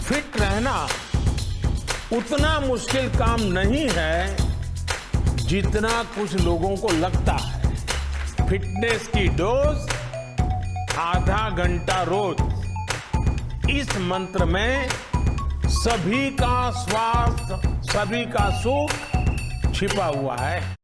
Fit रहना उतना मुश्किल काम नहीं है जितना कुछ लोगों को लगता है। फिटनेस की डोज आधा घंटा रोज। इस मंत्र में सभी का स्वास्थ्य, सभी का सुख छिपा हुआ है।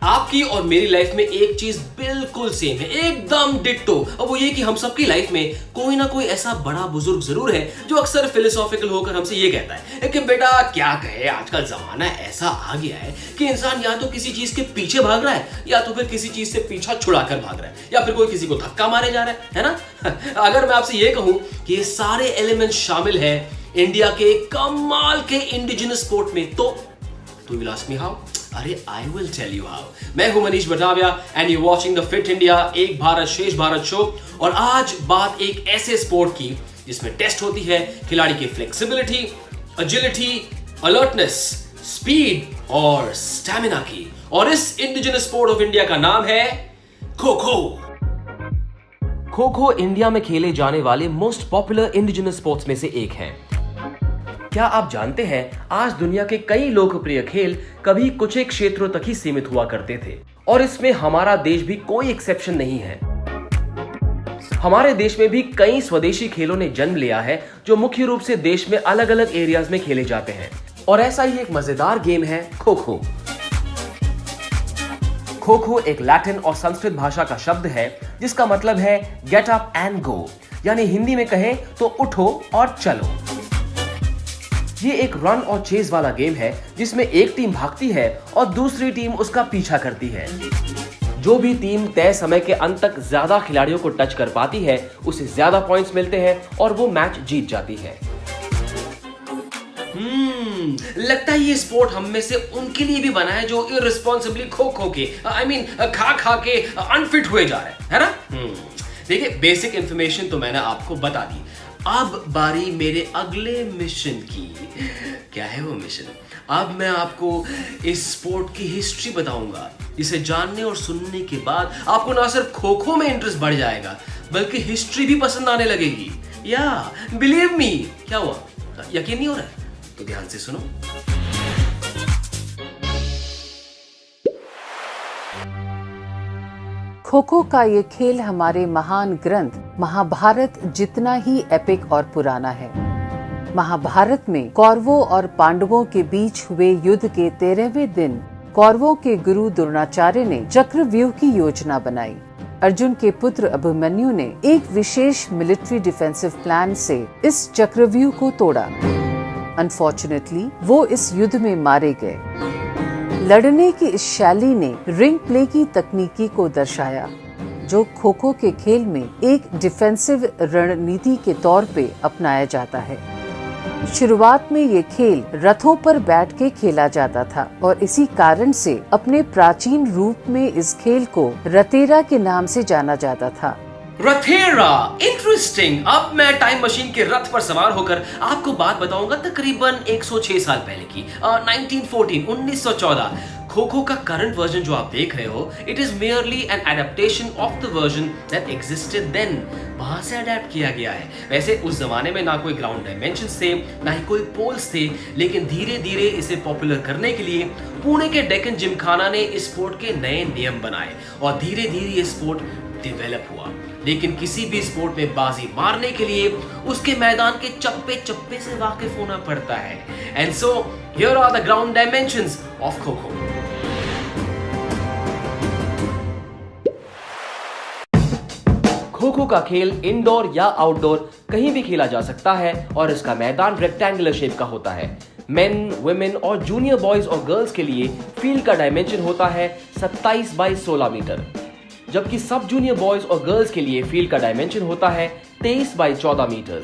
आपकी और मेरी लाइफ में एक चीज बिल्कुल सेम है, एकदम डिट्टो। और वो ये कि हम सबकी लाइफ में कोई ना कोई ऐसा बड़ा बुजुर्ग जरूर है जो अक्सर फिलोसॉफिकल होकर हमसे ये कहता है कि बेटा क्या कहे, आजकल जमाना ऐसा आ गया है कि इंसान या तो किसी चीज के पीछे भाग रहा है या तो फिर किसी चीज से पीछा छुड़ाकर भाग रहा है या फिर कोई किसी को धक्का मारे जा रहा है ना। अगर मैं आपसे ये कहूं कि ये सारे एलिमेंट शामिल है इंडिया के कमाल के इंडिजिनस स्पोर्ट में, तो you will ask me how? अरे I will tell you how। मैं हूं Manish Batavia and you watching the fit India एक भारत शेष भारत शो। और आज बात एक ऐसे स्पोर्ट की जिसमें टेस्ट होती है खिलाड़ी की फ्लेक्सिबिलिटी, एजिलिटी, अलर्टनेस, स्पीड और स्टैमिना की। और इस इंडिजिनस स्पोर्ट ऑफ इंडिया का नाम है खो खो। खो खो इंडिया में खेले जाने वाले मोस्ट पॉपुलर इंडिजिनस स्पोर्ट्स में से एक है। क्या आप जानते हैं आज दुनिया के कई लोकप्रिय खेल कभी कुछ एक क्षेत्रों तक ही सीमित हुआ करते थे और इसमें हमारा देश भी कोई एक्सेप्शन नहीं है। हमारे देश में भी कई स्वदेशी खेलों ने जन्म लिया है जो मुख्य रूप से देश में अलग अलग एरियाज में खेले जाते हैं। और ऐसा ही एक मजेदार गेम है खो खो। खो खो एक लैटिन और संस्कृत भाषा का शब्द है जिसका मतलब है गेट अप एंड गो, यानी हिंदी में कहें तो उठो और चलो। ये एक रन और चेज वाला गेम है जिसमें एक टीम भागती है और दूसरी टीम उसका पीछा करती है। जो भी टीम तय समय के अंत तक ज्यादा खिलाड़ियों को टच कर पाती है उसे ज्यादा पॉइंट्स मिलते हैं और वो मैच जीत जाती है। लगता है ये स्पोर्ट हम में से उनके लिए भी बना है जो इररिस्पांसिबली खो खो के खा के अनफिट हुए जा रहे हैं, है ना। देखिए बेसिक इंफॉर्मेशन तो मैंने आपको बता दी, अब बारी मेरे अगले मिशन की। क्या है वो मिशन? अब मैं आपको इस स्पोर्ट की हिस्ट्री बताऊंगा जिसे जानने और सुनने के बाद आपको ना सिर्फ खो खो में इंटरेस्ट बढ़ जाएगा बल्कि हिस्ट्री भी पसंद आने लगेगी। या बिलीव मी। क्या हुआ, यकीन नहीं हो रहा है? तो ध्यान से सुनो। खो खो का ये खेल हमारे महान ग्रंथ महाभारत जितना ही एपिक और पुराना है। महाभारत में कौरवों और पांडवों के बीच हुए युद्ध के 13वें दिन कौरवों के गुरु द्रोणाचार्य ने चक्रव्यूह की योजना बनाई। अर्जुन के पुत्र अभिमन्यु ने एक विशेष मिलिट्री डिफेंसिव प्लान से इस चक्रव्यूह को तोड़ा। अनफॉर्चुनेटली वो इस युद्ध में मारे गए। लड़ने की इस शैली ने रिंग प्ले की तकनीकी को दर्शाया जो खो खो के खेल में एक डिफेंसिव रणनीति के तौर पे अपनाया जाता है। शुरुआत में ये खेल रथों पर बैठ के खेला जाता था और इसी कारण से अपने प्राचीन रूप में इस खेल को रतेरा के नाम से जाना जाता था। रथेरा, इंटरेस्टिंग। अब मैं टाइम मशीन के रथ पर सवार होकर आपको बात बताऊंगा तकरीबन 106 साल पहले की, 1914। खो खो का करंट वर्जन जो आप देख रहे हो, it is merely an adaptation of the version that existed then. वहां से अडेप्ट किया गया है। वैसे उस जमाने में ना कोई ग्राउंड डायमेंशंस थे ना ही कोई पोल्स थे, लेकिन धीरे धीरे इसे पॉपुलर करने के लिए पुणे के डेक्कन जिमखाना ने इस स्पोर्ट के नए नियम बनाए और धीरे धीरे ये स्पोर्ट डेवलप हुआ। लेकिन किसी भी स्पोर्ट में बाजी मारने के लिए उसके मैदान के चप्पे चप्पे से वाकिफ होना पड़ता है। And so here are the ground dimensions of kho kho. Kho खो का खेल इंडोर या आउटडोर कहीं भी खेला जा सकता है और इसका मैदान रेक्टेंगुलर शेप का होता है। मेन, वुमेन और जूनियर बॉयज और गर्ल्स के लिए फील्ड का डायमेंशन होता है 27 बाई 16 मीटर, जबकि सब जूनियर बॉयज और गर्ल्स के लिए फील्ड का डायमेंशन होता है 23 बाई 14 मीटर।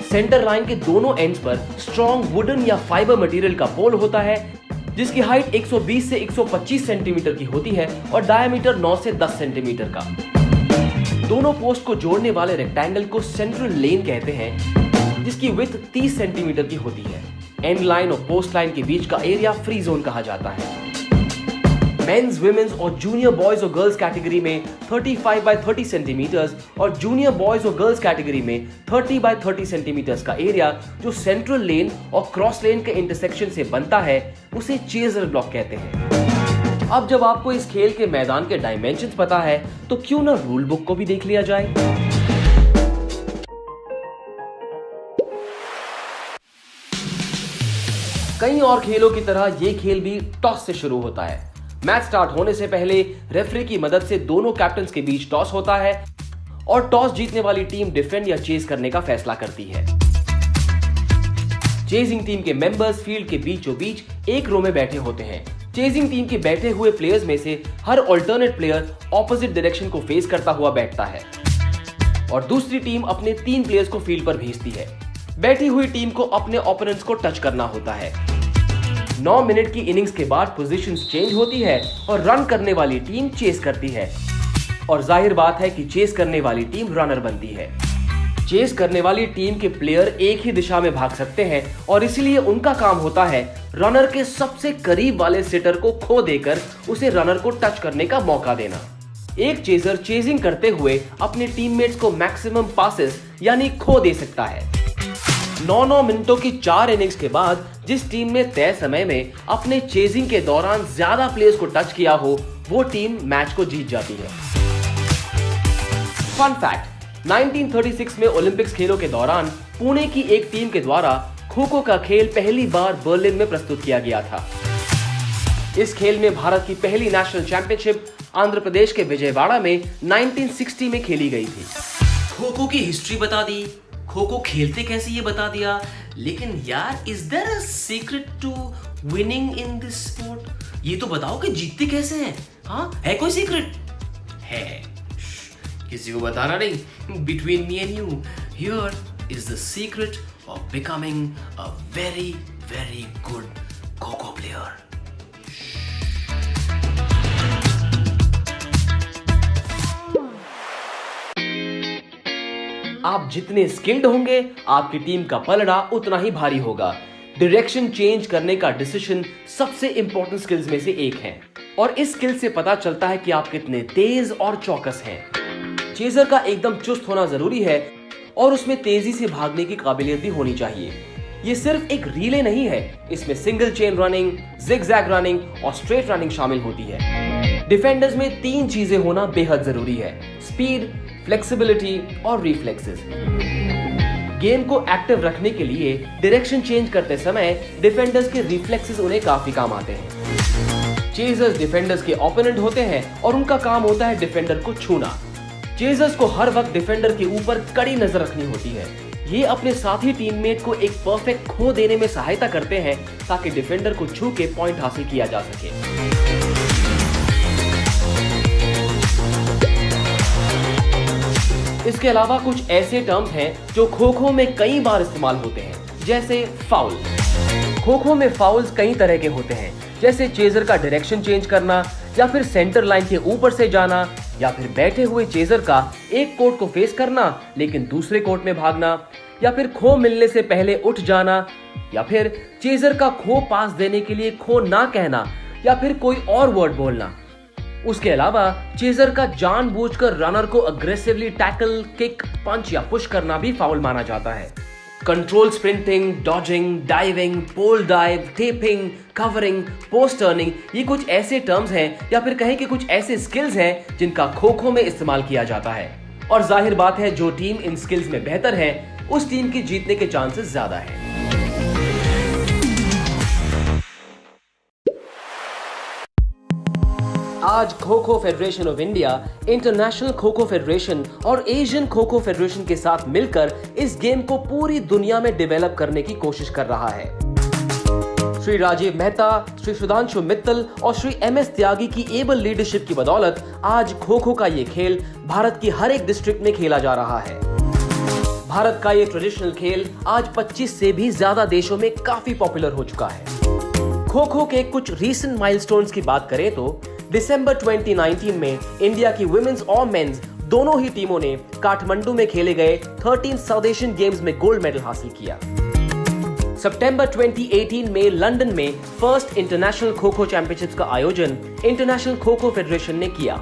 सेंटर लाइन के दोनों एंड्स पर स्ट्रॉन्ग वुडन या फाइबर मटेरियल का पोल होता है जिसकी हाइट 120 से 125 सेंटीमीटर की होती है और डायमीटर 9 से 10 सेंटीमीटर का। दोनों पोस्ट को जोड़ने वाले रेक्टेंगल को सेंट्रल लेन कहते हैं जिसकी विड्थ 30 सेंटीमीटर की होती है। एंड लाइन और पोस्ट लाइन के बीच का एरिया फ्री जोन कहा जाता है। मेंस, विमेंस और जूनियर बॉयज और गर्ल्स कैटेगरी में 35 बाय 30 सेंटीमीटर्स और जूनियर बॉयज और गर्ल्स कैटेगरी में 30 बाय 30 सेंटीमीटर्स का एरिया जो सेंट्रल लेन और क्रॉस लेन के इंटरसेक्शन से बनता है उसे चेजर ब्लॉक कहते हैं। अब जब आपको इस खेल के मैदान के डायमेंशंस पता है तो क्यों ना रूल बुक को भी देख लिया जाए। कई और खेलों की तरह ये खेल भी टॉस से शुरू होता है। मैच स्टार्ट होने से पहले रेफरी की मदद से दोनों कैप्टन्स के बीच टॉस होता है और टॉस जीतने वाली टीम डिफेंड या चेज करने का फैसला करती है। चेजिंग टीम के मेंबर्स फील्ड के बीचों बीच एक रो में बैठे होते हैं। चेजिंग टीम के बैठे हुए प्लेयर्स में से हर ऑल्टरनेट प्लेयर ऑपोजिट डायरेक्शन को फेस करता हुआ बैठता है और दूसरी टीम अपने 3 प्लेयर्स को फील्ड पर भेजती है। बैठी हुई टीम को अपने ओपोनेंट्स को टच करना होता है। 9 मिनट की इनिंग्स के बाद पोजीशंस चेंज होती है और रन करने वाली टीम चेस करती है और जाहिर बात है कि चेस करने वाली टीम रनर बनती है। चेस करने वाली टीम के प्लेयर एक ही दिशा में भाग सकते हैं और इसलिए उनका काम होता है रनर के सबसे करीब वाले सिटर को खो देकर उसे रनर को टच करने का मौका देना। एक चेजर चेजिंग करते हुए अपने टीममेट्स को मैक्सिमम पासेस यानी खो दे सकता है। 9 मिनटों की 4 इनिंग्स के बाद जिस टीम ने तय समय में अपने चेजिंग के दौरान ज्यादा प्लेयर्स को टच किया हो वो टीम मैच को जीत जाती है। फन फैक्ट, 1936 में ओलंपिक्स खेलों के दौरान पुणे की एक टीम के द्वारा खो-खो का खेल पहली बार बर्लिन में प्रस्तुत किया गया था। इस खेल में भारत की पहली नेशनल चैंपियनशिप आंध्र प्रदेश के विजयवाड़ा में 1960 में खेली गई थी। खो-खो की हिस्ट्री बता दी, खो-खो खेलते कैसे ये बता दिया, लेकिन यार is there a secret to winning in this sport? ये तो बताओ कि जीतते कैसे हैं? हाँ, है कोई सीक्रेट? है, किसी को बताना नहीं। Between me and you, here is the secret of becoming a very very good kho kho player. आप जितने स्किल्ड होंगे आपकी टीम का पलड़ा उतना ही भारी होगा। डायरेक्शन चेंज करने का डिसीजन सबसे इंपॉर्टेंट स्किल्स में से एक है और इस स्किल से पता चलता है कि आप कितने तेज और चौकस हैं। चेजर का एकदम चुस्त होना जरूरी है और उसमें तेजी से भागने की काबिलियत भी होनी चाहिए। ये सिर्फ एक रिले नहीं है, इसमें single chain running, zigzag running और स्ट्रेट रनिंग शामिल होती है। डिफेंडर्स में 3 चीजें होना बेहद जरूरी है: स्पीड, फ्लेक्सिबिलिटी और रिफ्लेक्सेस। गेम को एक्टिव रखने के लिए डायरेक्शन चेंज करते समय डिफेंडर्स के रिफ्लेक्सेस उन्हें काफी काम आते हैं। चेजर्स डिफेंडर्स के ओपोनेंट होते हैं और उनका काम होता है डिफेंडर को छूना। चेजर्स को हर वक्त डिफेंडर के ऊपर कड़ी नजर रखनी होती है। ये अपने साथी टीममेट को एक परफेक्ट खो देने में सहायता करते हैं ताकि डिफेंडर को छू के पॉइंट हासिल किया जा सके। इसके अलावा कुछ ऐसे टर्म्स हैं जो खो-खो में कई बार इस्तेमाल होते हैं, जैसे फाउल। खो-खो में फाउल्स कई तरह के होते हैं, जैसे चेजर का डायरेक्शन चेंज करना या फिर सेंटर लाइन के ऊपर से जाना या फिर बैठे हुए चेजर का एक कोर्ट को फेस करना लेकिन दूसरे कोर्ट में भागना या फिर खो मिलने से पहले उठ जाना या फिर चेजर का खो पास देने के लिए खो ना कहना या फिर कोई और वर्ड बोलना। उसके अलावा चेजर का जानबूझकर रनर को अग्रेसिवली टैकल, किक, पंच या पुश करना भी फाउल माना जाता है। Control sprinting, dodging, diving, pole dive, tapping, covering, post turning, ये कुछ ऐसे टर्म्स हैं या फिर कहें कि कुछ ऐसे स्किल्स हैं जिनका खो-खो में इस्तेमाल किया जाता है। और जाहिर बात है जो टीम इन स्किल्स में बेहतर है उस टीम की जीतने के चांसेस ज्यादा है। आज kho kho federation of India, international kho kho federation और एशियन खो-खो फेडरेशन के साथ मिलकर इस गेम को पूरी दुनिया में डेवलप करने की कोशिश कर रहा है। श्री राजीव मेहता, श्री सुधांशु मित्तल और श्री MS त्यागी की एबल लीडरशिप की बदौलत आज खो-खो का ये खेल भारत की हर एक डिस्ट्रिक्ट में खेला जा रहा है। भारत का ये ट्रेडिशनल खेल आज 25 से भी ज्यादा देशों में काफी पॉपुलर हो चुका है। खो-खो के कुछ रीसेंट माइलस्टोन्स की बात करें तो दिसंबर 2019 में इंडिया की वुमेन्स और मेंस दोनों ही टीमों ने काठमांडू में खेले गए 13 साउथ एशियन गेम्स में गोल्ड मेडल हासिल किया। सितंबर 2018 में लंदन में first international kho kho championships का आयोजन इंटरनेशनल खो खो फेडरेशन ने किया।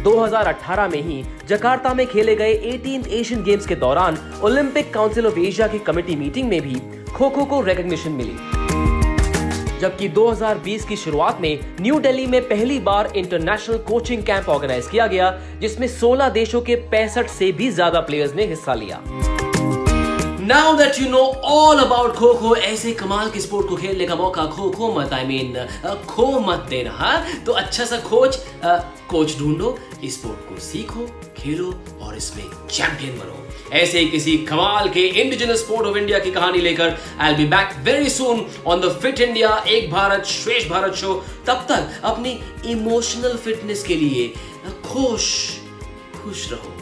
2018 में ही जकार्ता में खेले गए 18th एशियन गेम्स के दौरान ओलंपिक काउंसिल ऑफ एशिया की कमेटी मीटिंग में भी खो खो को रिकॉग्निशन मिली। जबकि 2020 की शुरुआत में न्यू दिल्ली में पहली बार इंटरनेशनल कोचिंग कैंप ऑर्गेनाइज किया गया, जिसमें 16 देशों के 65 से भी ज्यादा प्लेयर्स ने हिस्सा लिया। Now that you know all about kho kho, ऐसे कमाल के स्पोर्ट को खेलने का मौका खो मत, खो मत देना। हाँ, तो अच्छा सा कोच ढूंढो, इस स्पोर्ट को सीखो, खेलो और इसमें चैंपियन बनो। ऐसे ही किसी कमाल के इंडिजिनस स्पोर्ट ऑफ इंडिया की कहानी लेकर I'll be back very soon on the Fit India एक भारत श्रेष्ठ भारत शो। तब तक अपनी इमोशनल फिटनेस के लिए खुश रहो।